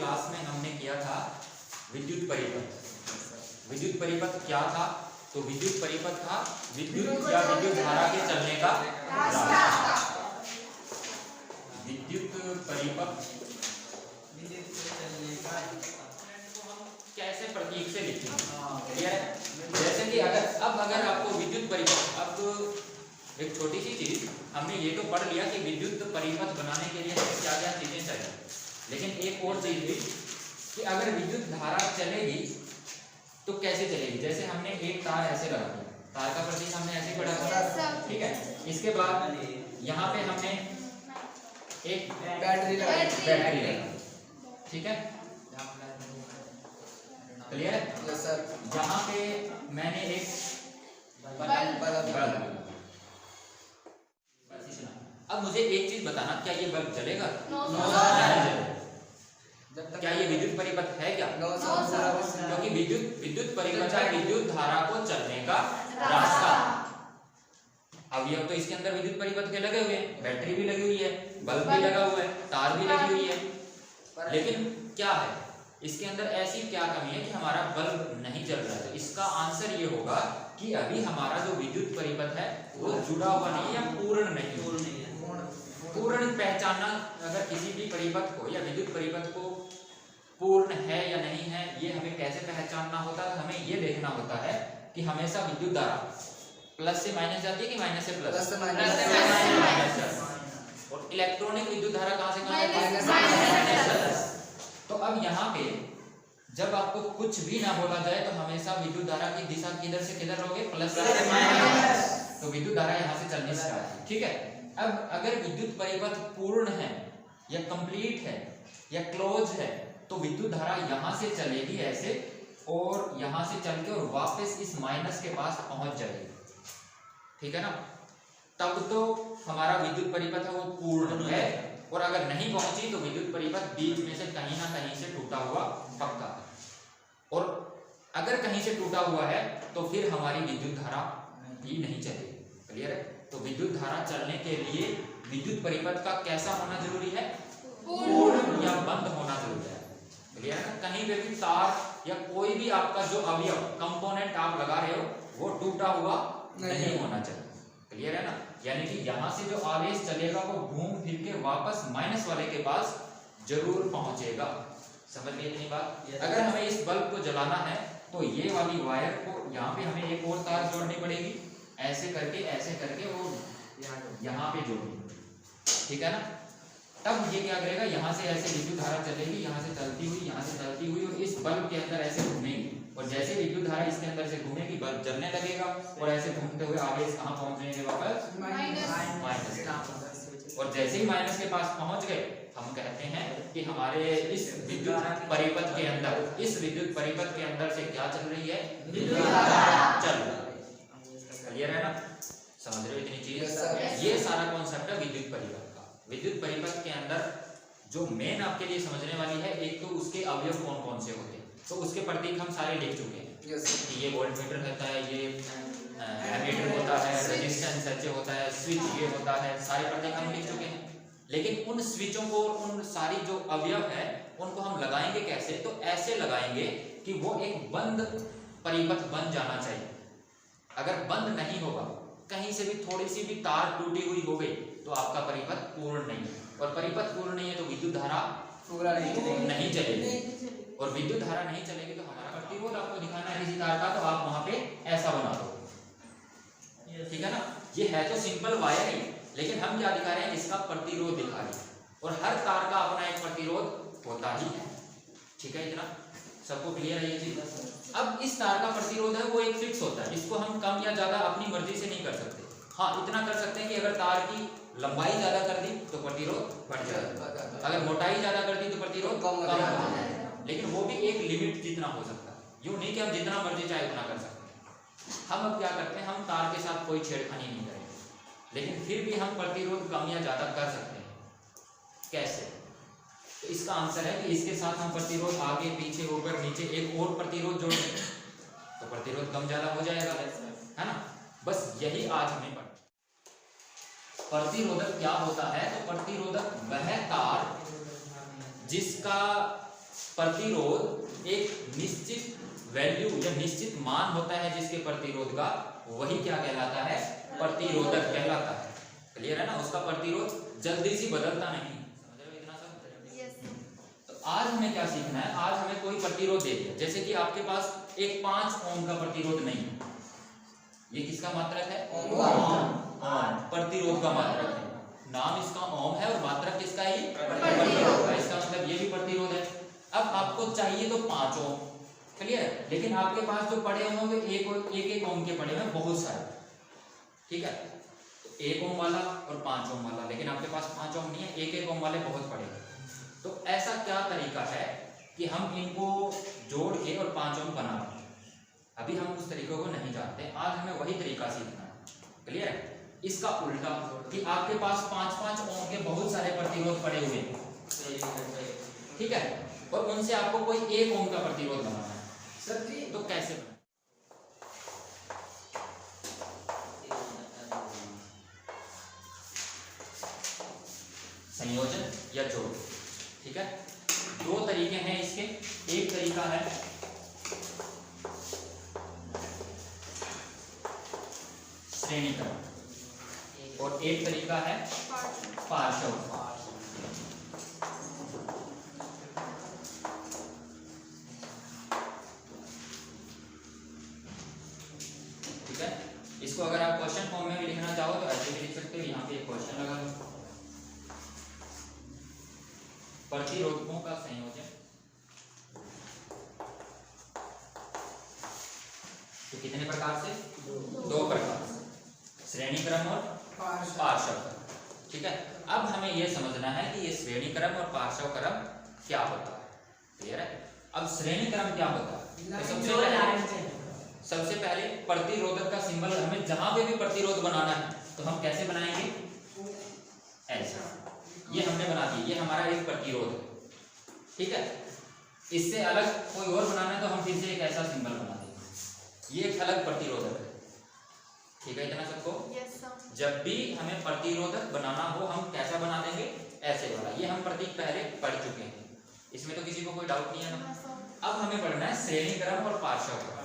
Class में हमने किया था विद्युत परिपथ। विद्युत परिपथ क्या था? तो विद्युत परिपथ था विद्युत या विद्युत धारा के चलने का रास्ता। विद्युत परिपथ कैसे प्रतीक से लिखेंगे? जैसे कि अगर आपको विद्युत परिपथ, अब एक छोटी सी चीज हमने ये तो पढ़ लिया कि विद्युत परिपथ बनाने के लिए क्या क्या चीजें चाहिए, लेकिन एक और चीज भी कि अगर विद्युत धारा चलेगी तो कैसे चलेगी। जैसे हमने एक तार ऐसे लगा दिया, तार का प्रतीक हमने ऐसे पढ़ा था, ठीक है। इसके बाद यहाँ पे हमने एक बैटरी लगा, ठीक है, क्लियर है? Yes sir. यहाँ पे मैंने एक बल्ब। अब मुझे एक चीज बताना, क्या ये बल्ब जलेगा? क्या ये विद्युत परिपथ है क्या? क्योंकि विद्युत परिपथ है विद्युत धारा को चलने का रास्ता। अवयव तो इसके अंदर विद्युत परिपथ के लगे हुए हैं, बैटरी भी लगी हुई है, बल्ब भी लगा हुआ है, तार भी लगी हुई है, लेकिन क्या है इसके अंदर ऐसी क्या कमी है कि हमारा बल्ब नहीं जल रहा है? तो इसका आंसर ये होगा कि अभी हमारा जो विद्युत परिपथ है वो जुड़ा हुआ नहीं है या पूर्ण नहीं है। पूर्ण पहचानना, अगर किसी भी परिपथ को या विद्युत परिपथ को पूर्ण है या नहीं है, ये हमें कैसे पहचानना होता है? हमें ये देखना होता है कि हमेशा विद्युत धारा प्लस से माइनस जाती है कि माइनस से प्लस? और इलेक्ट्रॉनिक विद्युत धारा कहाँ से कहाँ? तो अब यहाँ पे जब आपको कुछ भी ना बोला जाए तो हमेशा विद्युत धारा की दिशा किधर से किधर रहोगे? प्लस से माइनस। तो विद्युत धारा यहाँ से चलनी स्टार्ट, ठीक है। अब अगर विद्युत परिपथ पूर्ण है या कंप्लीट है या क्लोज है तो विद्युत धारा यहाँ से चलेगी ऐसे, और यहाँ से चल के और वापस इस माइनस के पास पहुंच जाएगी, ठीक है ना। तब तो हमारा विद्युत परिपथ है वो पूर्ण है, और अगर नहीं पहुंची तो विद्युत परिपथ बीच में से कहीं ना कहीं से टूटा हुआ पक्का। और अगर कहीं से टूटा हुआ है तो फिर हमारी विद्युत धारा भी नहीं चलेगी, क्लियर है। तो विद्युत धारा चलने के लिए विद्युत परिपथ का कैसा होना जरूरी है? पूर्ण या बंद होना जरूरी है, क्लियर है। कहीं पे भी तार या कोई भी आपका जो अवयव कंपोनेंट आप लगा रहे हो वो टूटा हुआ नहीं होना चाहिए, क्लियर है ना। यानी कि यहाँ से जो आवेश चलेगा वो घूम फिर के वापस माइनस वाले के पास जरूर पहुंचेगा। समझ गए इतनी बात? अगर हमें इस बल्ब को जलाना है तो ये वाली वायर को यहाँ पे हमें एक और तार जोड़नी पड़ेगी, ऐसे करके वो यहाँ पे जोड़नी, ठीक है ना। तब ये क्या करेगा, यहाँ से ऐसे विद्युत धारा चलेगी, यहाँ से चलती हुई और इस बल्ब के अंदर ऐसे घूमेगी, और जैसे विद्युत धारा इसके अंदर से घूमेगी बल्ब जलने लगेगा, और ऐसे घूमते हुए आवेश कहाँ पहुंच जाएंगे? वापस माइनस। और जैसे ही माइनस के पास पहुंच गए हम कहते हैं कि हमारे इस विद्युत परिपथ के अंदर, इस विद्युत परिपथ के अंदर से क्या चल रही है? विद्युत धारा चल रही है, क्लियर है ना। समझ रहे हो इतनी चीज? ये सारा कॉन्सेप्ट है विद्युत परिपथ का। विद्युत परिपथ के अंदर जो मेन आपके लिए समझने वाली है, एक तो उसके अवयव कौन कौन से होते हैं, तो उसके प्रतीक हम सारे लिख चुके हैं कि ये वोल्टमीटर होता है, ये एमीटर होता है, रेजिस्टेंस एच होता है, स्विच ये होता है, सारे प्रतीक हम लिख चुके हैं। लेकिन उन स्विचों को, उन सारी जो अवयव है उनको हम लगाएंगे कैसे? तो ऐसे लगाएंगे कि वो एक बंद परिपथ बन जाना चाहिए। अगर बंद नहीं होगा, कहीं से भी थोड़ी सी भी तार टूटी हुई हो गई तो आपका परिपथ पूर्ण नहीं है, और परिपथ पूर्ण नहीं है तो विद्युत धारा पूरा नहीं चलेगी, और विद्युत धारा नहीं चलेगी तो हमारा प्रतिरोध आपको दिखाना है किसी तार का, तो आप वहां पे ऐसा बना दो, ठीक है ना। ये है तो सिंपल वायर ही, लेकिन हम क्या दिखा रहे हैं? इसका प्रतिरोध दिखा रहे हैं, और हर तार का अपना एक प्रतिरोध होता ही है, ठीक है। इतना सबको क्लियर है ये चीज? अब इस तार का प्रतिरोध है वो एक फिक्स होता है, इसको हम कम या ज्यादा अपनी मर्जी से नहीं कर सकते। हाँ, इतना कर सकते हैं कि अगर तार की लंबाई ज्यादा कर दी तो प्रतिरोध बढ़ जाएगा, अगर मोटाई ज्यादा कर दी तो प्रतिरोध कम हो जाएगा, लेकिन वो भी एक लिमिट जितना हो सकता है। यूं नहीं कि हम जितना मर्जी चाहे उतना कर सकते हैं। हम अब क्या करते हैं, हम तार के साथ कोई छेड़खानी नहीं करेंगे, लेकिन फिर भी हम प्रतिरोध कम या ज्यादा कर सकते हैं। कैसे? तो इसका आंसर है कि इसके साथ हम प्रतिरोध आगे पीछे ऊपर नीचे एक और प्रतिरोध जोड़ दें तो प्रतिरोध कम ज्यादा हो जाएगा, है ना। बस यही आज हमें पढ़ना। प्रतिरोधक क्या होता है? तो प्रतिरोधक वह तार जिसका प्रतिरोध एक निश्चित वैल्यू या निश्चित मान होता है जिसके प्रतिरोध का, वही क्या कहलाता है, प्रतिरोधक कहलाता है। क्लियर है ना, उसका प्रतिरोध जल्दी से बदलता नहीं। समझ रहे हो इतना सब? yes. तो आज हमें क्या सीखना है, आज हमें कोई प्रतिरोध दे दिया, जैसे कि आपके पास एक 5 ओम का प्रतिरोध नहीं है, ये किसका मात्रक है, ओम, प्रतिरोध का मात्रक है, नाम इसका ओम है और मात्रक किसका है, ये प्रतिरोध का, इसका मतलब ये भी प्रतिरोध है। अब आपको चाहिए तो 5 ओम, क्लियर है, लेकिन आपके पास जो पड़े हुए वो एक ओम के पड़े हुए बहुत सारे, ठीक है, तो 1 ओम वाला और 5 ओम वाला, लेकिन आपके पास 5 ओम नहीं है, 1 ओम वाले बहुत पड़े हैं। तो ऐसा क्या तरीका है कि हम इनको जोड़ के और 5 ओम बना लें, अभी हम उस तरीके को नहीं जानते, आज हमें वही तरीका सीखना है। क्लियर है, इसका उल्टा कि आपके पास 5-5 ओम के बहुत सारे प्रतिरोध पड़े हुए हैं, ठीक है, और उनसे आपको कोई 1 ओम का प्रतिरोध बनाना है सर जी, तो कैसे बनाए? संयोजन या जोड़, ठीक है, 2 तरीके हैं इसके। एक तरीका है श्रेणीकरण और एक तरीका है पार्श्व। ठीक है, इसको अगर आप क्वेश्चन फॉर्म में भी लिखना चाहो तो ऐसे भी लिख सकते हो, यहाँ पे एक क्वेश्चन लगा दो, प्रतिरोधकों का संयोजन, तो कितने प्रकार से, 2 प्रकार से, श्रेणीक्रम और पार्श्वक्रम। ठीक है, अब हमें यह समझना है कि ये श्रेणीक्रम और पार्श्वक्रम क्या होता है। क्लियर है, अब श्रेणीक्रम क्या होता है, तो सबसे पहले प्रतिरोधक का सिंबल, हमें जहां पे भी प्रतिरोध बनाना है तो हम कैसे बनाएंगे, ऐसा, ये हमने बना दिया, ये हमारा एक प्रतिरोध है। ठीक है, इससे अलग कोई और बनाना है तो हम फिर से एक ऐसा सिंबल बना देंगे, ये एक अलग प्रतिरोधक है। ठीक है, इतना सबको? yes, जब भी हमें प्रतिरोधक बनाना हो हम कैसा बना देंगे, ऐसे वाला। ये हम प्रतीक पहले पढ़ चुके हैं, इसमें तो किसी को कोई डाउट नहीं है ना। अब हमें पढ़ना है श्रेणीक्रम और पार्श्वक्रम।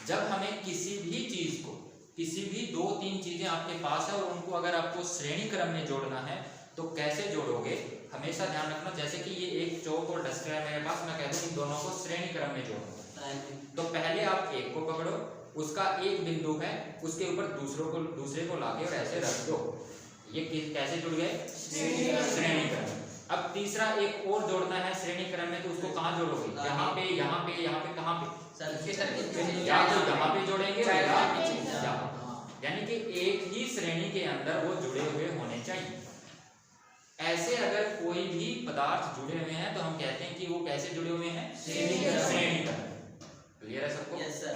जब हमें किसी भी चीज को, किसी भी 2-3 चीजें आपके पास है और उनको अगर आपको श्रेणीक्रम में जोड़ना है तो कैसे जोड़ोगे, हमेशा ध्यान रखना। जैसे कि ये एक चौक और डस्टर है मेरे पास, मैं कहता हूँ इन दोनों को श्रेणीक्रम में जोड़ो, तो पहले आप एक को पकड़ो, उसका एक बिंदु है, उसके ऊपर दूसरे को लाके और ऐसे रख दो, ये कैसे जुड़ गए, श्रेणीक्रम। अब तीसरा एक और जोड़ना है श्रेणीक्रम में, तो उसको कहाँ जोड़ोगे, यहाँ पे, यहाँ पे, यहाँ पे, कहाँ पे, या तो यहाँ पे जोड़ेंगे या यहाँ, यानी कि एक ही श्रेणी के अंदर वो जुड़े हुए होने चाहिए। ऐसे अगर कोई भी पदार्थ जुड़े हुए हैं तो हम कहते हैं कि वो कैसे जुड़े हुए हैं, श्रेणीक्रम। क्लियर है सबको? Yes sir.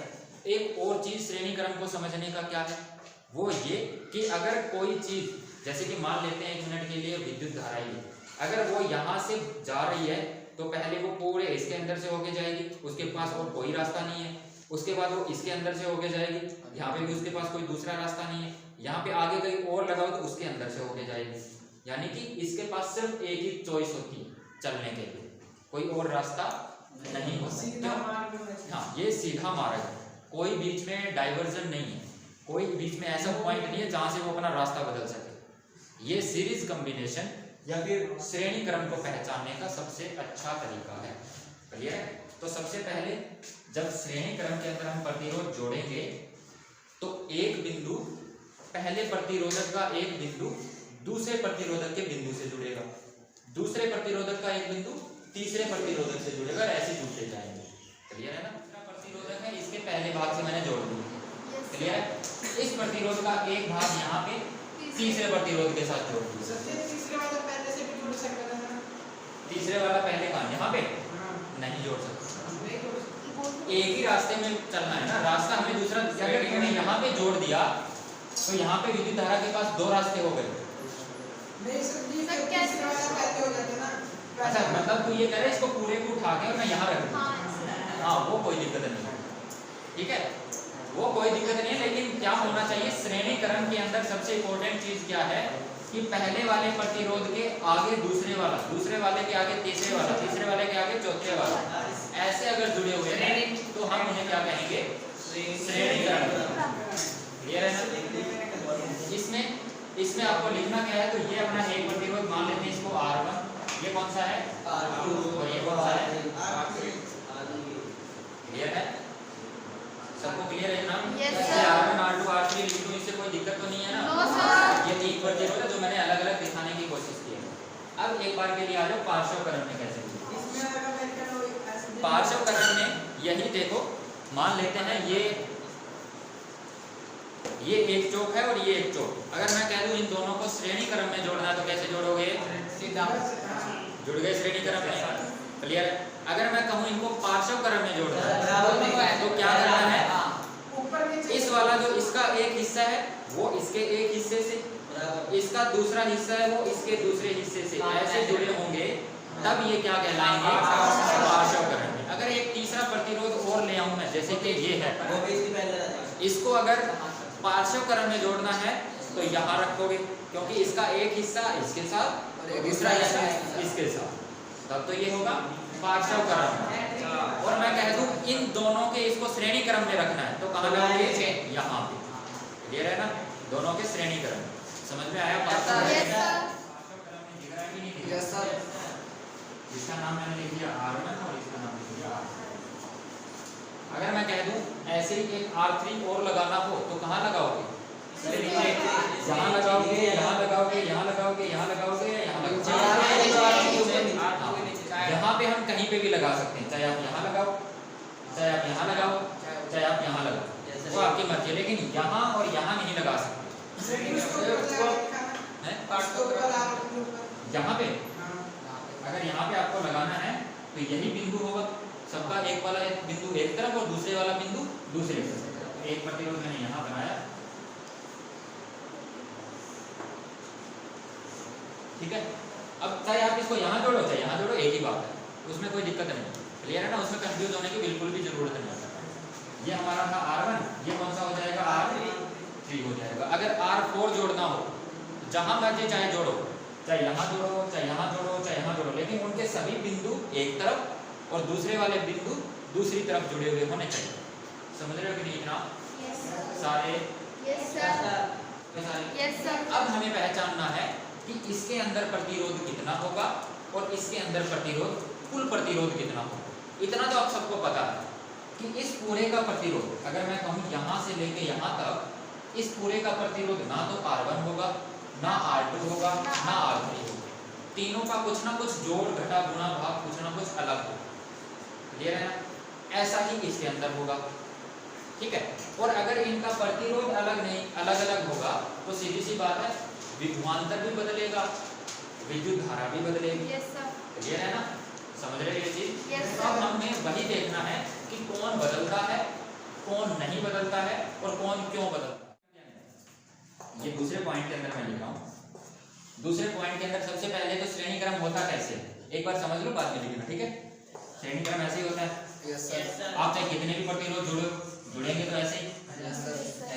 एक और चीज श्रेणीक्रम को समझने का क्या है, वो ये कि अगर कोई चीज, जैसे कि मान लेते हैं 1 मिनट के लिए विद्युत धारा ही, अगर वो यहाँ से जा रही है तो पहले वो पूरे इसके अंदर से होके जाएगी, उसके पास और कोई रास्ता नहीं है, उसके बाद वो इसके अंदर से होके जाएगी, यहाँ पे भी उसके पास कोई दूसरा रास्ता नहीं है, यहाँ पे आगे कहीं और लगाओ तो उसके अंदर से होके जाएगी, यानी कि इसके पास सिर्फ एक ही चॉइस होती है चलने के लिए, कोई और रास्ता नहीं होता। हाँ, ये सीधा मार्ग है, कोई बीच में डाइवर्जन नहीं है, कोई बीच में ऐसा पॉइंट नहीं है जहां से वो अपना रास्ता बदल सके। ये सीरीज कॉम्बिनेशन या फिर श्रेणीक्रम को पहचानने का सबसे अच्छा तरीका है। क्लियर है? तो सबसे पहले जब श्रेणीक्रम के अंदर हम प्रतिरोध जोड़ेंगे तो एक बिंदु, पहले प्रतिरोधक का एक बिंदु दूसरे प्रतिरोधक के बिंदु से जुड़ेगा, दूसरे प्रतिरोधक का एक बिंदु तीसरे प्रतिरोधक से जुड़ेगा, ऐसे जुड़ते जाएंगे। क्लियर है ना? दूसरा प्रतिरोधक है, इसके पहले भाग से मैंने जोड़ दिया। क्लियर है? इस प्रतिरोध का एक भाग यहाँ पे तीसरे प्रतिरोध के साथ जोड़ दिया। तीसरे वाला पहले कहाँ, यहाँ पे नहीं जोड़ सकते, एक ही रास्ते में चलना है ना, रास्ता हमें दूसरा, अगर हमने यहाँ पे जोड़ दिया तो यहाँ पे विद्युत धारा के पास 2 रास्ते हो गए। अच्छा, मतलब तू ये कह रहे इसको पूरे को उठा के और मैं यहाँ रख दूँ, हाँ वो कोई दिक्कत नहीं है। ठीक है, वो कोई दिक्कत नहीं है, लेकिन क्या होना चाहिए, श्रेणीक्रम के अंदर सबसे इम्पोर्टेंट चीज क्या है कि पहले वाले प्रतिरोध के आगे दूसरे वाला, दूसरे वाले के आगे तीसरे वाला, तीसरे वाले के आगे चौथे हम उन्हें क्या कहेंगे? श्रेणीकरण। क्लियर है ना? इसमें आपको लिखना क्या है, तो ये अपना एक प्रतिरोध मान लेते हैं इसको R1, ये कौन सा है? R2, और ये कौन सा है? R3। क्लियर है? सबको क्लियर है ना? R1, R2, R3 लिख दूं, इससे कोई दिक्कत तो नहीं है ना? No sir. ये तीन प्रतिरोध है जो मैंने अलग अलग दिखाने की कोशिश की है। अब एक बार के लिए आ जाओ पार्श्वकरण में कैसे। पार्श्वकरण में यही देखो, मान लेते हैं ये एक चौक है और ये एक चौक। अगर मैं कह दूं इन दोनों को श्रेणी क्रम में जोड़ना है तो कैसे जोड़ोगे? सीधा जुड़ गए श्रेणी क्रम में। क्लियर है? अगर मैं कहूं इनको पार्श्व क्रम में जोड़ना है तो क्या करना है? इस वाला जो इसका एक हिस्सा है वो इसके एक हिस्से से, इसका दूसरा हिस्सा है वो इसके दूसरे हिस्से से ऐसे जुड़े होंगे, तब ये क्या कहलाएंगे? पार्श्वकरण में। अगर एक तीसरा प्रतिरोध और ले आऊं मैं, जैसे कि ये है, इसको अगर पार्श्वकरण में जोड़ना है तो यहाँ रखोगे, क्योंकि इसका एक हिस्सा इसके साथ और दूसरा हिस्सा इसके साथ, तब तो ये होगा पार्श्वकरण। और मैं कह दूं इन दोनों के इसको श्रेणी क्रम में रखना है तो कहाँ लगाओगे? यहाँ पे। क्लियर है ना? दोनों के श्रेणी क्रम। समझ में आया? पार्श्वकरण में दिख रहा है कि नहीं दिख रहा? इसका नाम मैंने लिख दिया R1 और इसका नाम लिख दिया R2। अगर मैं कह दूं ऐसे ही एक R3 और लगाना हो तो कहाँ लगाओगे? यहाँ लगाओगे, यहाँ लगाओगे, यहाँ लगाओगे, यहाँ लगाओगे, यहाँ लगाओगे। यहाँ पे हम कहीं पे भी लगा सकते हैं, चाहे आप यहाँ लगाओ, चाहे आप यहाँ लगाओ, चाहे आप यहाँ लगाओ, वो आपकी मर्जी है, लेकिन यहाँ और यहाँ नहीं लगा सकते। यहाँ पे अगर यहाँ पे आपको लगाना है तो यही बिंदु होगा, सबका एक वाला एक बिंदु एक तरफ और दूसरे वाला बिंदु दूसरे तरफ। एक प्रतिरोध मैंने यहाँ बनाया, ठीक है? अब चाहे आप इसको यहाँ जोड़ो चाहे यहाँ जोड़ो, एक ही बात है, उसमें कोई दिक्कत नहीं। क्लियर है ना? उसमें कंफ्यूज होने की बिल्कुल भी जरूरत नहीं है। ये हमारा था R1, ये कौन सा हो जाएगा? R3 हो जाएगा। अगर R4 जोड़ना हो, जहां मर्जी चाहे जोड़ो, चाहे यहाँ जोड़ो, चाहे यहाँ जोड़ो, चाहे यहाँ जोड़ो, लेकिन उनके सभी बिंदु एक तरफ और दूसरे वाले बिंदु दूसरी तरफ जुड़े हुए होने चाहिए। समझ रहे हो कि नहीं? ना सारे? Yes sir. अब हमें पहचानना है कि इसके अंदर प्रतिरोध कितना होगा और इसके अंदर प्रतिरोध, कुल प्रतिरोध कितना होगा। इतना तो आप सबको पता है कि इस पूरे का प्रतिरोध, अगर मैं कहूँ यहाँ से लेके यहाँ तक, इस पूरे का प्रतिरोध ना तो R1 होगा, ना R2 होगा, ना R3 होगा। तीनों का कुछ ना कुछ जोड़ घटा गुणा भाग कुछ ना कुछ अलग होगा। क्लियर है ना? ऐसा ही इसके अंदर होगा, ठीक है? और अगर इनका प्रतिरोध अलग नहीं, अलग अलग होगा तो सीधी सी बात है, विभवांतर भी बदलेगा, विद्युत धारा भी बदलेगी। क्लियर है ना? समझ रहे ये चीज? अब हमें वही देखना है कि कौन बदलता है, कौन नहीं बदलता है और कौन क्यों बदलता है। ये दूसरे पॉइंट के अंदर मैं लिख रहा हूँ। दूसरे पॉइंट के अंदर सबसे पहले तो श्रेणी क्रम होता कैसे, एक बार समझ लो, बाद में लिखना, ठीक है? श्रेणी क्रम ऐसे ही होता है। आप चाहे कितने भी प्रतिरोध जुड़ेंगे तो ऐसे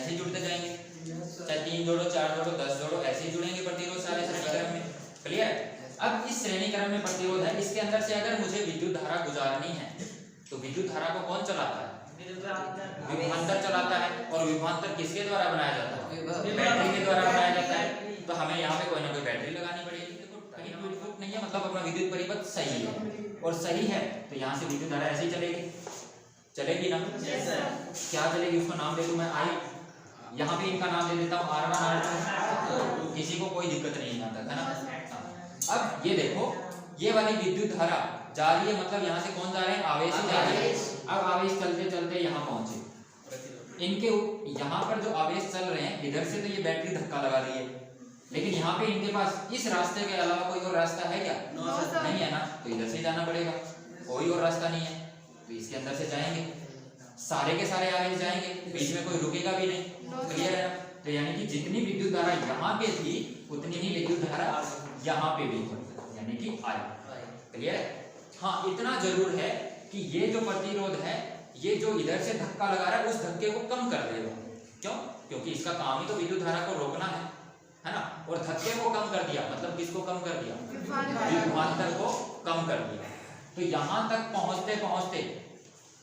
ही जुड़ते जाएंगे, चाहे 3 जोड़ो, 4 जोड़ो, 10 जोड़ो, ऐसे ही जुड़ेंगे प्रतिरोध सारे श्रेणी क्रम में। क्लियर? अब इस श्रेणी क्रम में प्रतिरोध है, इसके अंदर से अगर मुझे विद्युत धारा गुजारनी है तो विद्युत धारा को कौन चलाता है? विभवांतर चलाता है। और विभवांतर किसके द्वारा बनाया जाता है? बैटरी के द्वारा बनाया जाता है। तो हमें यहाँ पे कोई ना कोई बैटरी लगानी पड़ेगी। देखो कहीं टूट नहीं है, मतलब अपना विद्युत परिपथ सही है, और सही है तो यहाँ से विद्युत धारा ऐसे ही चलेगी ना? क्या चलेगी? उसका नाम दे दूं मैं I। यहाँ पे इनका नाम दे देता हूँ R1 R2, किसी को कोई दिक्कत नहीं आता है ना? अब ये देखो, ये वाली विद्युत धारा जा रही है, मतलब यहाँ से कौन जा रहे हैं? आवेश ही जा रहे हैं। अब आवेश चलते चलते यहाँ पहुंचे, इनके यहाँ पर जो आवेश चल रहे हैं, इधर से तो ये बैटरी धक्का लगा रही है, लेकिन यहाँ पे इनके पास इस रास्ते के अलावा कोई और रास्ता है क्या? नहीं है ना? तो इधर से जाना पड़ेगा, कोई और रास्ता नहीं है, तो इसके अंदर से जाएंगे, सारे के सारे आवेश जाएंगे, बीच में कोई रुकेगा भी नहीं। क्लियर है? तो यानी कि जितनी विद्युत धारा यहाँ पे थी उतनी ही विद्युत धारा यहाँ पे भी, यानी कि I। क्लियर है? हाँ, इतना जरूर है कि ये जो प्रतिरोध है, ये जो इधर से धक्का लगा रहा है उस धक्के को कम कर देगा। क्यों? क्योंकि इसका काम ही तो विद्युत धारा को रोकना है ना? और धक्के को कम कर दिया, मतलब किसको कम कर दिया? विभवांतर को कम कर दिया। तो यहाँ तक पहुँचते पहुँचते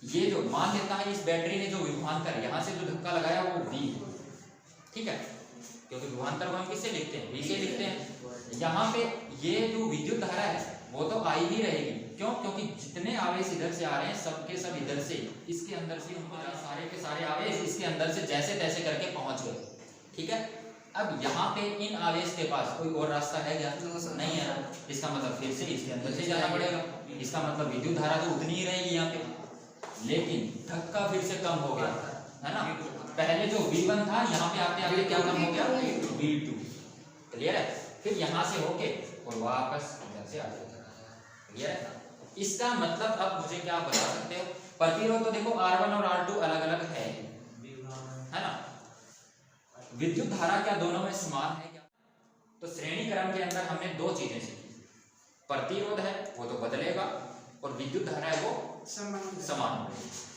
ये जो मान लेता है इस बैटरी ने जो विभवांतर यहाँ से जो धक्का लगाया वो V, ठीक है, क्योंकि विभवांतर को हम किससे लिखते हैं, V से लिखते हैं। यहाँ पे ये जो विद्युत धारा है वो तो आई ही रहेगी, क्यों, क्योंकि जितने आवेश इधर से आ रहे हैं सबके सब इधर से इसके अंदर से उनको सारे के सारे आवेश इसके अंदर से जैसे तैसे करके पहुंच गए, ठीक है। अब यहाँ पे इन आवेश के पास कोई और रास्ता है क्या, नहीं है ना, इसका मतलब फिर से इसके अंदर से जाना पड़ेगा, इसका मतलब विद्युत धारा तो उतनी ही रहेगी यहाँ पे, लेकिन धक्का फिर से कम हो गया है ना। पहले जो V1 था यहाँ पे आते आते क्या कम हो गया, V2, क्लियर है। फिर यहाँ से होके और वापस इधर से आ जाएगा, क्लियर है। इसका मतलब अब मुझे क्या बता सकते हो, प्रतिरोध तो देखो R1 और R2 अलग अलग है ना। विद्युत धारा क्या दोनों में समान है क्या, तो श्रेणी क्रम के अंदर हमने दो चीजें सीखी, प्रतिरोध है वो तो बदलेगा और विद्युत धारा है वो समान।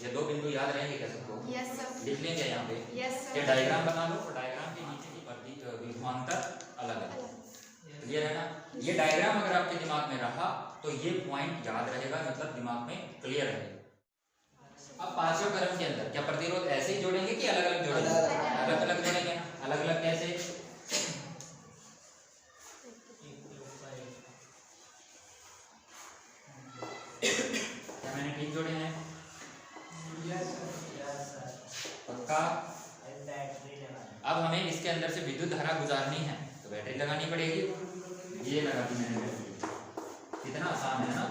ये दो बिंदु याद रहेंगे क्या सबको, लिख लेंगे यहाँ पे, ये डायग्राम बना लो और डायग्राम के नीचे की विभवांतर अलग अलग, क्लियर है ना। ये डायग्राम अगर आपके दिमाग में रहा तो ये पॉइंट याद रहेगा, मतलब दिमाग में क्लियर रहेगा। अब पांचवें क्रम के अंदर क्या प्रतिरोध ऐसे ही जोड़ेंगे कि अलग अलग जोड़ेंगे, अलग अलग जोड़ेंगे। अलग अलग कैसे, क्या मैंने ठीक जोड़े हैं, पक्का। अब हमें इसके अंदर से विद्युत धारा गुजारनी है तो बैटरी लगानी पड़ेगी, ये लगा दी मैंने बैटरी, कितना आसान है ना,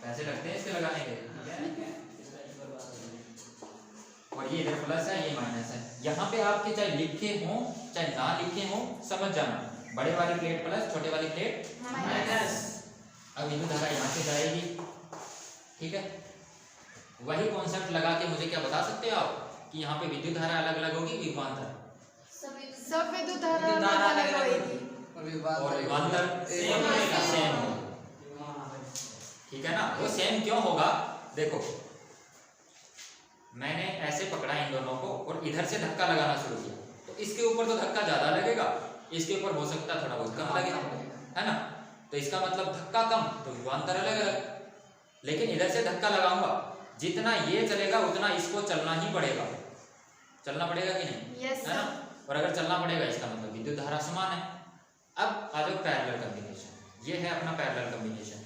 पैसे लगते हैं इसके लगाने के, और ये इधर प्लस है ये माइनस है। यहाँ पे आपके चाहे लिखे हो चाहे ना लिखे हो समझ जाना, बड़े वाली प्लेट प्लस छोटे वाली प्लेट माइनस। अब विद्युत धारा यहाँ से जाएगी, ठीक है। वही कॉन्सेप्ट लगा के मुझे क्या बता सकते हो आप कि यहाँ पे विद्युत धारा अलग अलग होगी, विभवांतर सब विद्युत धारा अलग होगी और विभवांतर सेम होगा, ठीक है ना। वो सेम क्यों होगा, देखो मैंने ऐसे पकड़ा इन दोनों को और इधर से धक्का लगाना शुरू किया, तो इसके ऊपर तो धक्का ज्यादा लगेगा, इसके ऊपर हो सकता है थोड़ा बहुत कम लगे, है ना। तो इसका मतलब धक्का कम तो विभवांतर अलग अलग। लेकिन इधर से धक्का लगाऊंगा, जितना ये चलेगा उतना इसको चलना ही पड़ेगा, चलना पड़ेगा कि नहीं, है ना। और अगर चलना पड़ेगा इसका मतलब विद्युत धारा समान है। अब आ जाओ पैरेलल कॉम्बिनेशन, ये है अपना पैरेलल कॉम्बिनेशन।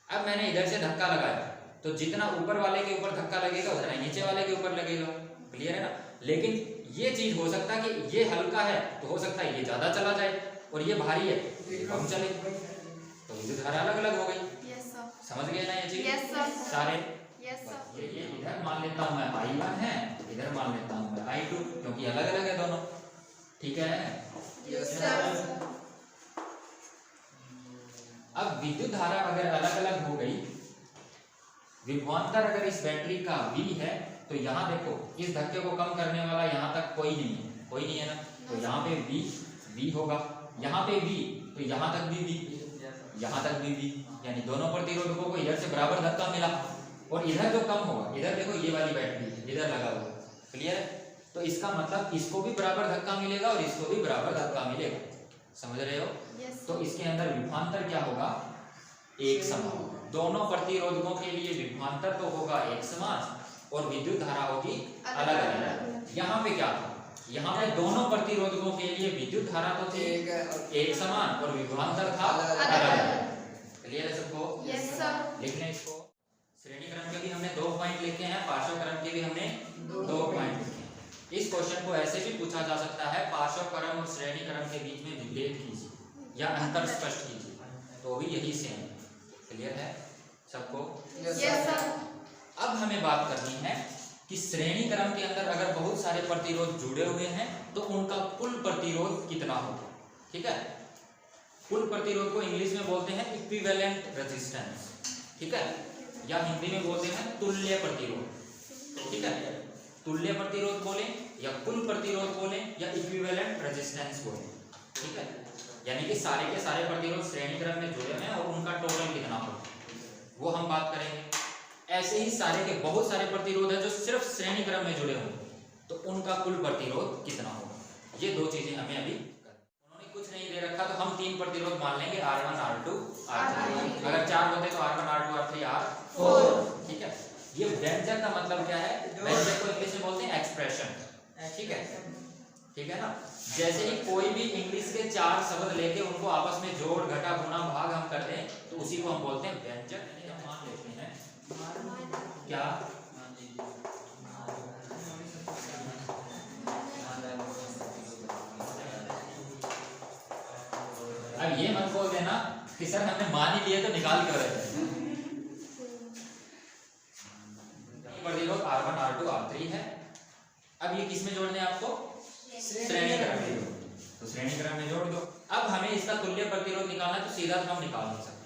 अब मैंने इधर से धक्का लगाया तो जितना ऊपर वाले के ऊपर धक्का लगेगा उतना नीचे वाले के ऊपर लगेगा, क्लियर है ना। लेकिन ये चीज हो सकता है कि ये हल्का है तो हो सकता है ये ज्यादा चला जाए और ये भारी है कम चले, तो विद्युत धारा अलग अलग हो गई। समझ गए ना ये चीज सारे। ये इधर मान लेता हूँ मैं I1 है, इधर मान लेता हूँ मैं I2, क्योंकि अलग अलग है दोनों, ठीक है। अब विद्युत धारा अगर अलग अलग हो गई, विभवांतर अगर इस बैटरी का V है तो यहाँ देखो इस धक्के को कम करने वाला यहाँ तक कोई नहीं है, कोई नहीं है ना, तो यहाँ पे V होगा, यहाँ पे V तो यहाँ तक भी V, यहाँ तक भी V, यानी दोनों प्रतिरोधकों को इधर से बराबर धक्का मिला। और इधर जो कम होगा, इधर देखो ये वाली बैटरी इधर लगा हुआ, क्लियर है। तो इसका मतलब इसको भी बराबर धक्का मिलेगा और इसको भी बराबर धक्का मिलेगा, समझ रहे हो। तो इसके अंदर विभवांतर क्या होगा, एक समान। दोनों प्रतिरोधकों के लिए विभवांतर तो होगा एक समान और विद्युत धारा होगी अलग अलग। यहाँ पे क्या था, यहाँ पे दोनों प्रतिरोधकों के लिए विद्युत धारा तो थी एक समान और विभवांतर था अलग अलग, क्लियर है सबको। लिख लें इसको। श्रेणी क्रम के भी हमने 2 पॉइंट लिखे हैं, पार्श्व क्रम के भी हमने 2 पॉइंट लिखे हैं। इस क्वेश्चन को ऐसे भी पूछा जा सकता है, पार्श्व क्रम और श्रेणी क्रम के बीच में विभेद कीजिए या अंतर स्पष्ट कीजिए, तो भी यही सेम है, क्लियर है सबको। अब हमें बात करनी है कि श्रेणी क्रम के अंदर अगर बहुत सारे प्रतिरोध जुड़े हुए हैं तो उनका कुल प्रतिरोध कितना होगा, ठीक है। कुल प्रतिरोध को इंग्लिश में बोलते हैं इक्विवेलेंट रेजिस्टेंस, ठीक है, या हिंदी में बोलते हैं तुल्य प्रतिरोध, ठीक है। तुल्य प्रतिरोध बोलें या कुल प्रतिरोध बोलें या इक्विवेलेंट रेजिस्टेंस बोलें, ठीक है। यानी कि सारे के सारे प्रतिरोध श्रेणी क्रम में जुड़े हैं और उनका टोटल कितना होगा वो हम बात करेंगे। ऐसे ही सारे के बहुत सारे प्रतिरोध है जो सिर्फ श्रेणी क्रम में जुड़े होंगे, तो उनका कुल प्रतिरोध कितना होगा, ये 2 चीजें हमें अभी उन्होंने कुछ नहीं दे रखा तो हम 3 प्रतिरोध मान लेंगे, R1 R2 R3। अगर 4 होते तो R1 R2 R3 R4, ठीक है। ये व्यंजक का मतलब क्या है? व्यंजक को इंग्लिश में बोलते हैं एक्सप्रेशन। ठीक है, ठीक है ना। जैसे ही कोई भी इंग्लिश के 4 शब्द लेके उनको आपस में जोड़ घटा गुणा भाग हम करते हैं तो उसी को हम बोलते हैं व्यंजक। हम मान लेते हैं क्या अब ये मत बोल देना कि सर हमने मान ही लिए तो निकाल कर रहे हैं। प्रतिरोध R1 R2 R3 है। अब ये किस में जोड़ने हैं आपको? श्रेणी क्रम में। तो श्रेणी क्रम में जोड़ दो। अब हमें इसका तुल्य प्रतिरोध निकालना है तो सीधा तो हम निकाल नहीं सकते।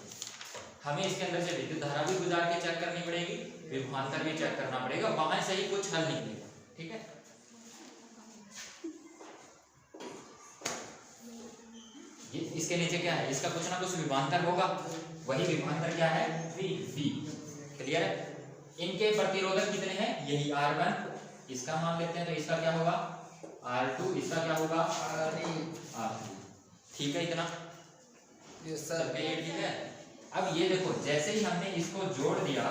हमें इसके अंदर से विद्युत धारा भी गुजार के चेक करनी पड़ेगी, विभवांतर भी चेक करना पड़ेगा, वहां से ही कुछ हल निकलेगा। ठीक है, ये इसके नीचे क्या है? इसका कुछ ना कुछ विभवांतर होगा, वही विभवांतर क्या है? V। क्लियर है? इनके प्रतिरोधक कितने हैं? यही R1, इसका मान लेते हैं तो इसका क्या होगा? R2, इसका क्या होगा? R3। ठीक है इतना? ठीक है। अब ये देखो, जैसे ही हमने इसको जोड़ दिया,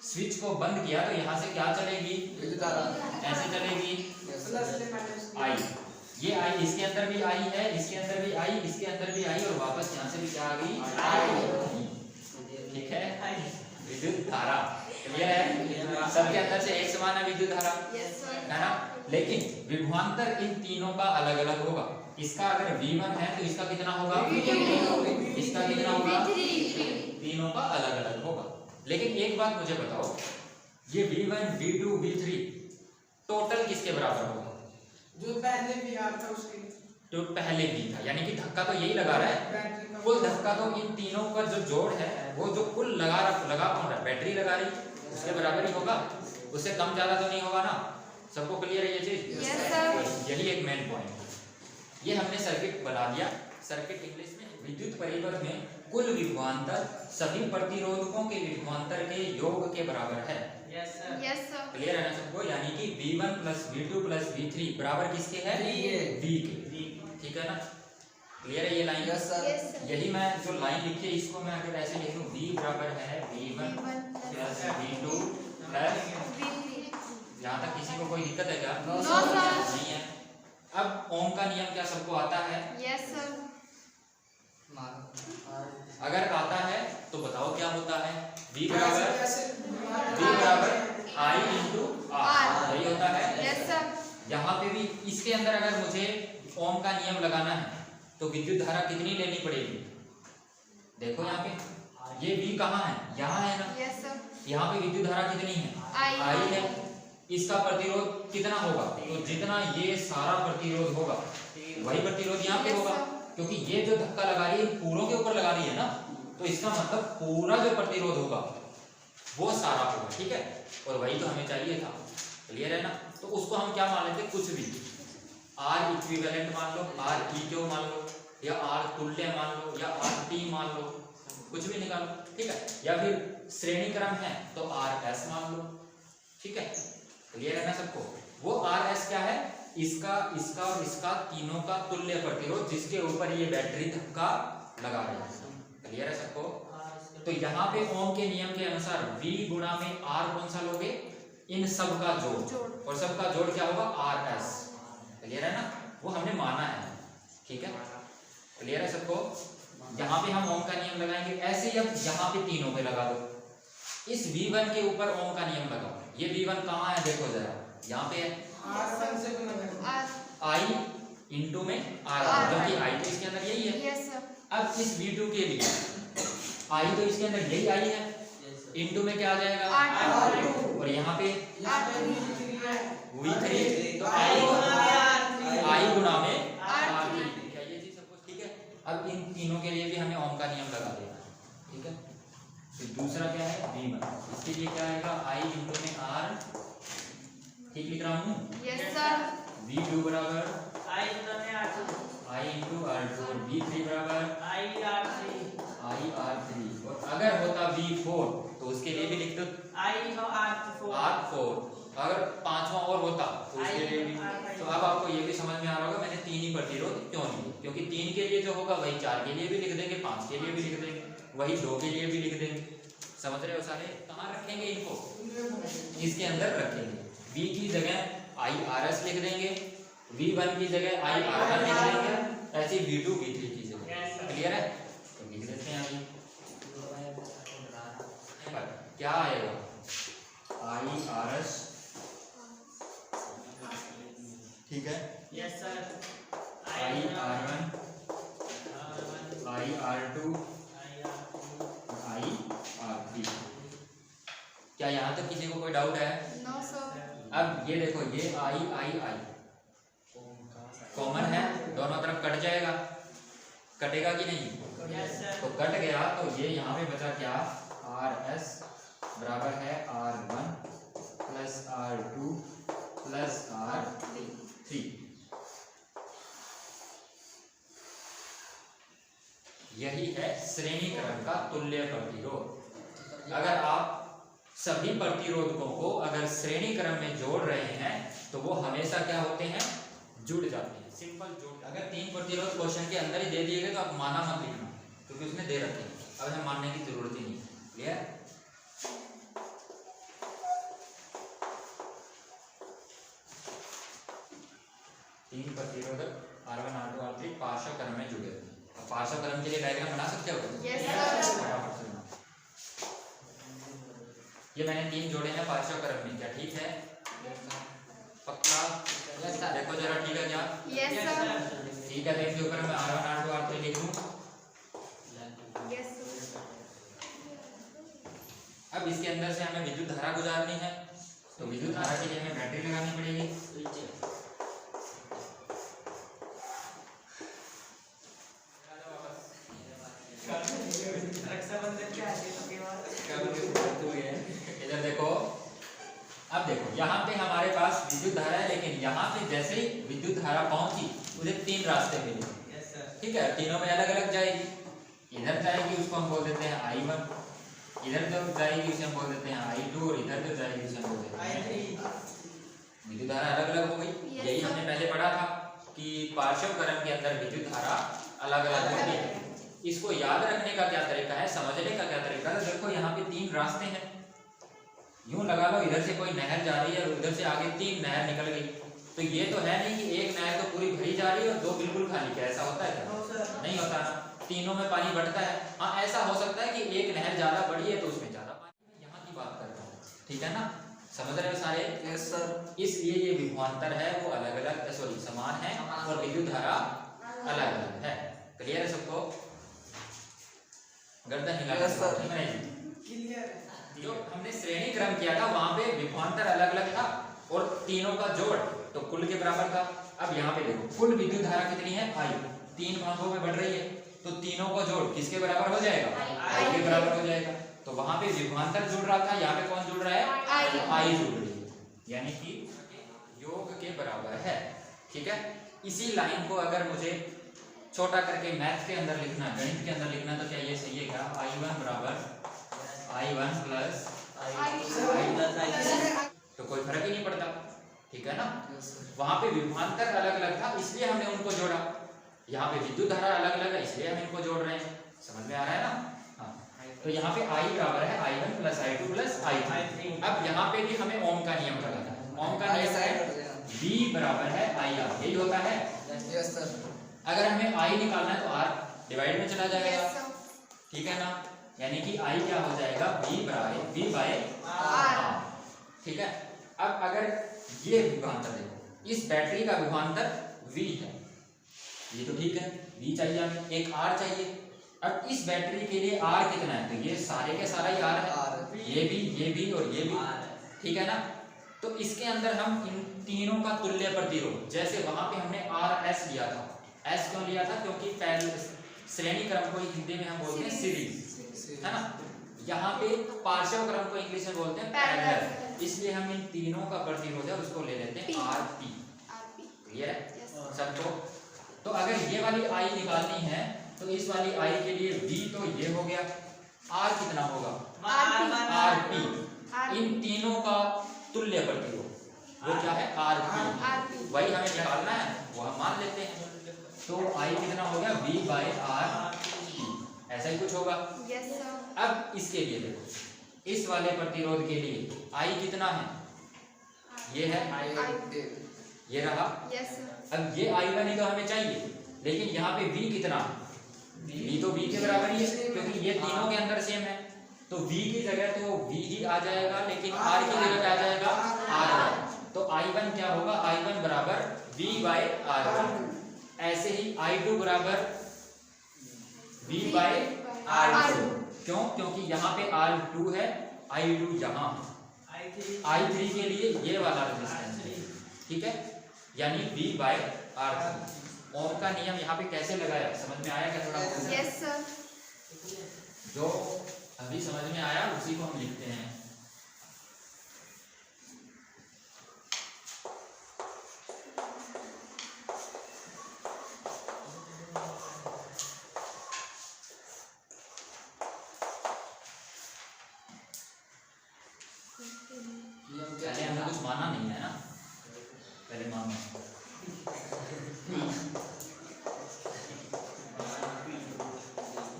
स्विच को बंद किया तो यहाँ से क्या चलेगी? ऐसे चलेगी I। ये I, इसके अंदर भी I है, इसके अंदर भी I, इसके अंदर भी I, और वापस यहाँ से भी क्या आ गई? ठीक है, विद्युत धारा। क्लियर है? सबके अंदर से एक समान है विद्युत धारा, है ना। लेकिन विभवांतर इन तीनों का अलग अलग होगा। इसका अगर V1 है तो इसका कितना होगा? इसका कितना होगा? तीनों का अलग अलग होगा। लेकिन एक बात मुझे बताओ, ये V1 V2 V3 टोटल किसके बराबर होगा? जो पहले भी आ था उसके, जो पहले भी था, यानी कि धक्का तो यही लगा रहा है। कुल धक्का तो इन तीनों का जो जोड़ है, वो जो कुल लगा कौन रहा है? बैटरी लगा रही, उसके बराबर ही होगा, उससे कम ज्यादा तो नहीं होगा ना। सबको क्लियर है ये चीज? Yes sir. यही एक मेन पॉइंट है। ये हमने सर्किट बना दिया। सर्किट इंग्लिश में विद्युत परिपथ में कुल विभवांतर सभी प्रतिरोधकों के विभवांतर के योग के बराबर है। Yes sir. क्लियर है ना सबको? यानी कि V1 + V2 + V3 बराबर किसके है? V के। ठीक है ना? क्लियर है ये लाइन? Yes sir. यही मैं जो लाइन लिखी है इसको मैं अगर ऐसे लिखूं, V बराबर है V1 + V2 + यहाँ तक किसी को कोई दिक्कत है क्या? No sir. नहीं है। अब ओम का नियम क्या सबको आता है? Yes sir. अगर आता है तो बताओ क्या होता है? V बराबर I × R, यही होता है। Yes sir. यहाँ पे भी इसके अंदर अगर मुझे ओम का नियम लगाना है तो विद्युत धारा कितनी लेनी पड़ेगी? देखो यहाँ पे ये V कहाँ है? यहाँ है ना। Yes sir. यहाँ पे विद्युत धारा कितनी है? I है। इसका प्रतिरोध कितना होगा? तो जितना ये सारा प्रतिरोध होगा वही प्रतिरोध यहाँ पे होगा, क्योंकि ये जो धक्का लगा रही है पूरों के ऊपर लगा रही है ना, तो इसका मतलब पूरा जो प्रतिरोध होगा वो सारा होगा। ठीक है, और वही तो हमें चाहिए था। क्लियर है ना? तो उसको हम क्या मान लेते? कुछ भी R इक्विवेलेंट मान लो, R इक्व मान लो, या R तुल्य मान लो, या RT मान लो, कुछ भी निकालो। ठीक है, या फिर श्रेणी क्रम है तो RS मान लो। ठीक है, क्लियर है ना सबको? वो RS क्या है? इसका, इसका और इसका तीनों का तुल्य प्रतिरोध जिसके ऊपर ये बैटरी धक्का लगा रही है। क्लियर है सबको? तो यहाँ पे ओम के नियम के अनुसार V गुणा में R कौन सा लोगे? इन सब का जोड़, और सबका जोड़ क्या होगा? RS। क्लियर है ना? वो हमने माना है। ठीक है, क्लियर है सबको? यहाँ पे हम ओम का नियम लगाएंगे ऐसे ही। अब यहाँ पे तीनों पे लगा दो। इस V1 के ऊपर ओम का नियम लगाओ। ये V1 कहाँ है? देखो जरा, यहाँ पे है I × में R, क्योंकि I तो इसके अंदर यही है। Yes sir. अब इस V2 के लिए I तो इसके अंदर यही I है, इंटू में क्या आ जाएगा? R2। और यहाँ पे V3, तो I गुणा में R3। क्या ये चीज सबको ठीक है? अब इन तीनों के लिए भी हमें ओम का नियम लगा देना। ठीक है, फिर दूसरा क्या है? V1, इसके लिए क्या आएगा? I × में R। ठीक लिख रहा हूँ? Yes sir. V2 बराबर I × R2, I × R2, और V3 बराबर I R3, I R3। और अगर होता V4 तो उसके लिए भी लिख दो I R4, R4। अगर पांचवा और होता तो उसके लिए भी। तो अब आपको ये भी समझ में आ रहा होगा मैंने 3 ही प्रतिरोध क्यों लिए, क्योंकि 3 के लिए जो होगा वही 4 के लिए भी लिख देंगे, 5 के लिए भी लिख देंगे, वही 2 के लिए भी लिख देंगे। समझ रहे हो सारे? कहाँ रखेंगे इनको? इसके अंदर रखेंगे। V की जगह IRS लिख देंगे, V1 की जगह IR1 लिख देंगे, ऐसे V2 V3 की जगह। क्लियर है? तो लिख देते हैं अभी क्या आएगा, IRS, ठीक है, yes sir, IR1, IR2, IR3। क्या यहाँ तक किसी को कोई डाउट है? No sir. अब ये देखो, ये I कॉमन है, दोनों तरफ कट जाएगा, कटेगा कि नहीं? यस सर, तो कट गया, तो ये यहाँ पे बचा क्या, RS बराबर है R1 plus R2 plus R3। यही है श्रेणी क्रम का तुल्य प्रतिरोध। अगर आप सभी प्रतिरोधकों को अगर श्रेणी क्रम में जोड़ रहे हैं तो वो हमेशा क्या होते हैं, जुड़ जाते हैं। सिंपल जोड़। अगर 3 प्रतिरोध क्वेश्चन के अंदर ही दे दिए गए तो आप माना मत लिखना, क्योंकि उसमें दे रखे हैं, अब हमें मानने की जरूरत ही नहीं। क्लियर? तीन प्रतिरोधक R1 R2 R3 पार्श्व क्रम में जुड़े हुए। अब पार्श्व क्रम के लिए डायग्राम बना सकते हो? Yes sir. फटाफट से बनाओ। ये मैंने 3 जोड़े हैं पार्श्व क्रम में, क्या ठीक है? पक्का? देखो जरा, ठीक है क्या? Yes sir. ठीक है, तो इसके ऊपर मैं R1 R2 R3 लिख दूं। Yes sir. अब इसके अंदर से हमें विद्युत धारा गुजारनी है, तो विद्युत धारा के लिए हमें बैटरी लगानी पड़ेगी। रक्षाबंधन क्या है इधर देखो, अब देखो यहाँ पे हमारे पास विद्युत धारा है, लेकिन यहाँ पे जैसे ही विद्युत धारा पहुंची मुझे 3 रास्ते मिले। यस सर, ठीक है, तीनों में अलग अलग जाएगी। इधर जाएगी, उसको हम बोल देते हैं I1, इधर जो जाएगी उसे हम बोल देते हैं I2, और इधर जो जाएगी उसे हम बोल देते हैं I3। विद्युत धारा अलग अलग हो गई। यही हमने पहले पढ़ा था कि पार्श्व क्रम के अंदर विद्युत धारा अलग अलग होती है। इसको याद रखने का क्या तरीका है, समझने का क्या तरीका है? देखो यहाँ पे 3 रास्ते हैं, यूं लगा लो इधर से कोई नहर जा रही है और उधर से आगे 3 नहर निकल गई, तो ये तो है नहीं कि एक नहर तो पूरी भरी जा रही है और 2 बिल्कुल खाली। क्या ऐसा होता है क्या? नहीं होता ना, तीनों में पानी बढ़ता है। हाँ, ऐसा हो सकता है कि एक नहर ज्यादा बड़ी है तो उसमें ज्यादा पानी। यहाँ की बात करता हूँ, ठीक है ना? समझ रहे हो सारे? Yes sir. इसलिए ये विभवांतर है वो अलग अलग, सॉरी समान है, और विद्युत धारा अलग अलग है। क्लियर है सबको? गर्दन हिला जो हमने श्रेणी क्रम किया था वहां पे विभवांतर अलग अलग था और तीनों का जोड़ तो कुल के बराबर था। अब यहाँ पे देखो, कुल विद्युत धारा कितनी है? I। 3 भागों में बढ़ रही है, तो तीनों का जोड़ किसके बराबर हो जाएगा? I के बराबर हो जाएगा। तो वहां पे विभवांतर जुड़ रहा था, यहाँ पे कौन जुड़ रहा है? I जुड़ रही है, यानी कि योग के बराबर है। ठीक है, इसी लाइन को अगर मुझे छोटा करके मैथ के अंदर लिखना, गणित के अंदर लिखना, तो क्या ये सही है क्या? I1 बराबर I1 प्लस तो कोई फर्क ही नहीं पड़ता। ठीक है ना? वहां पे विभवांतर अलग अलग था इसलिए हमने उनको जोड़ा, यहाँ पे विद्युत धारा अलग अलग है इसलिए हम इनको जोड़ रहे हैं। समझ में आ रहा है ना? हाँ, तो यहाँ पे I बराबर है I1 plus I2 plus I3। अब यहाँ पे भी हमें ओम का नियम लगाना है। ओम का नियम है V बराबर है IR, यही होता है। अगर हमें I निकालना है तो R डिवाइड में चला जाएगा। ठीक है ना? यानी कि I क्या हो जाएगा? V by R। ठीक है, अब अगर ये विभवांतर देखो, इस बैटरी का विभवांतर V है, ये तो ठीक है, V चाहिए हमें, एक R चाहिए। अब इस बैटरी के लिए R कितना है? तो ये सारे के सारा ही R है, ये भी और ये भी। ठीक है ना? तो इसके अंदर हम इन तीनों का तुल्य प्रतिरोध, जैसे वहां पे हमने RS लिया था। S क्यों लिया था? क्योंकि पहले श्रेणी क्रम को हिंदी में हम बोलते हैं सीरीज, है ना? यहाँ पे पार्श्व क्रम को इंग्लिश में बोलते हैं पैरेलल, इसलिए हम इन तीनों का प्रतिरोध है उसको ले लेते हैं RP। क्लियर है सबको? तो अगर ये वाली I निकालनी है तो इस वाली I के लिए V तो ये हो गया, R कितना होगा? RP। इन तीनों का तुल्य प्रतिरोध वो क्या है? RP। वही हमें निकालना है, वो हम मान लेते हैं। तो I कितना हो गया? V बाय RP, ऐसा ही कुछ होगा। Yes sir. अब इसके लिए देखो, इस वाले प्रतिरोध के लिए I कितना है, ये है ये रहा। Yes sir. अब ये I1 ही तो हमें चाहिए, लेकिन यहाँ पे V कितना, V तो V के बराबर ही है क्योंकि ये तीनों के अंदर सेम है, तो V की जगह तो V ही आ जाएगा, लेकिन R की जगह क्या आ जाएगा, R। तो I1 क्या होगा, I1 बराबर V/R1। ऐसे ही I2 बराबर V/R2। क्यों, क्योंकि यहाँ पे R2 है, I2 यहाँ, I3 के लिए ये वाला रेजिस्टेंस है, ठीक है, यानी V/R3। ओम का नियम यहाँ पे कैसे लगाया, समझ में आया क्या थोड़ा? Yes sir. जो अभी समझ में आया उसी को हम लिखते हैं। पहले हमें कुछ माना नहीं है ना, पहले मानो।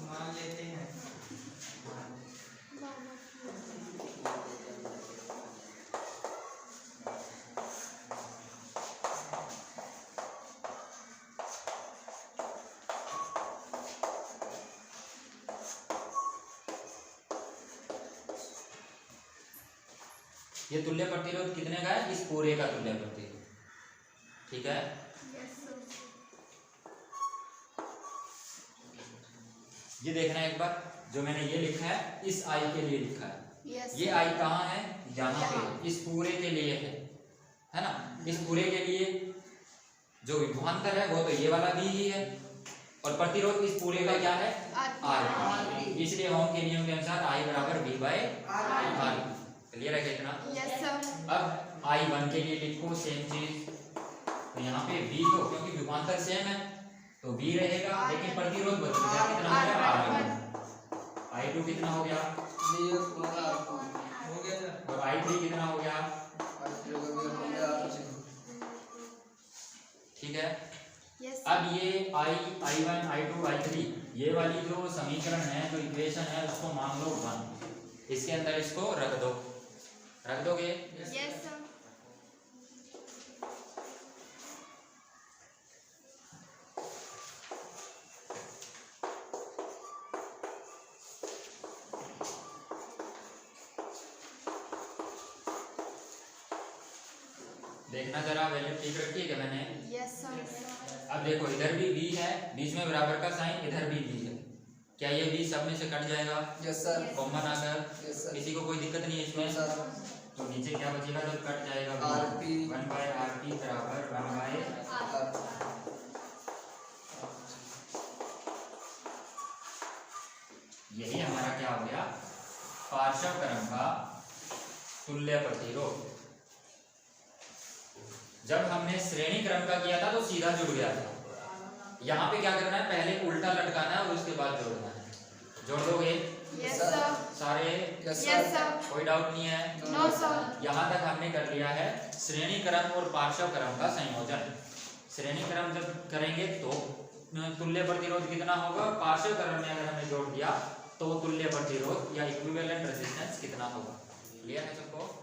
मान लेते हैं। ये तुल्य प्रतिरोध कितने का है, इस पूरे का तुल्य प्रतिरोध, ठीक है। Yes sir. ये देखना एक बार, जो मैंने ये लिखा है इस I के लिए लिखा है, यस ये I कहाँ है, यहाँ पे, इस पूरे के लिए है ना। इस पूरे के लिए जो विभवांतर है वो तो ये वाला भी ही है, और प्रतिरोध इस पूरे का क्या है, R। इसलिए ओम के नियम के अनुसार I बराबर V/R। क्लियर है कितना? Yes sir. अब I1 के लिए लिखो सेम चीज, तो यहाँ पे V तो क्योंकि विभवांतर सेम है तो V रहेगा, लेकिन प्रतिरोध बदल गया, कितना हो गया, R1। I2 कितना हो गया, हो गया सर। और I3 कितना हो गया, ठीक है। यस अब ये I1 I2 I3 ये वाली जो समीकरण है, जो इक्वेशन है, उसको मान लो 1, इसके अंदर इसको रख दो, रख दोगे? Yes sir. देखना जरा, वैल्यू ठीक रखी है क्या मैंने? Yes sir. अब देखो इधर भी V है, बीच में बराबर का साइन, इधर भी V है, क्या ये V सब में से कट जाएगा? Yes sir. कॉमन आकर, यस सर। किसी को कोई दिक्कत नहीं है इसमें? सर तो नीचे क्या बचेगा जब कट जाएगा? RP 1/RP बराबर 1/, यही हमारा क्या हो गया, पार्श्व क्रम का तुल्य प्रतिरोध। जब हमने श्रेणी क्रम का किया था तो सीधा जुड़ गया था, यहाँ पे क्या करना है, पहले उल्टा लटकाना है और उसके बाद जोड़ना है। जोड़ दोगे? Yes sir. सारे? Yes yes sir. सर। कोई डाउट नहीं है? No sir. यहाँ तक हमने कर लिया है श्रेणी क्रम और पार्श्व क्रम का संयोजन। श्रेणी क्रम जब करेंगे तो तुल्य प्रतिरोध कितना होगा, पार्श्व क्रम में अगर हमने जोड़ दिया तो तुल्य प्रतिरोध या इक्विवेलेंट रेजिस्टेंस कितना होगा। क्लियर है सबको?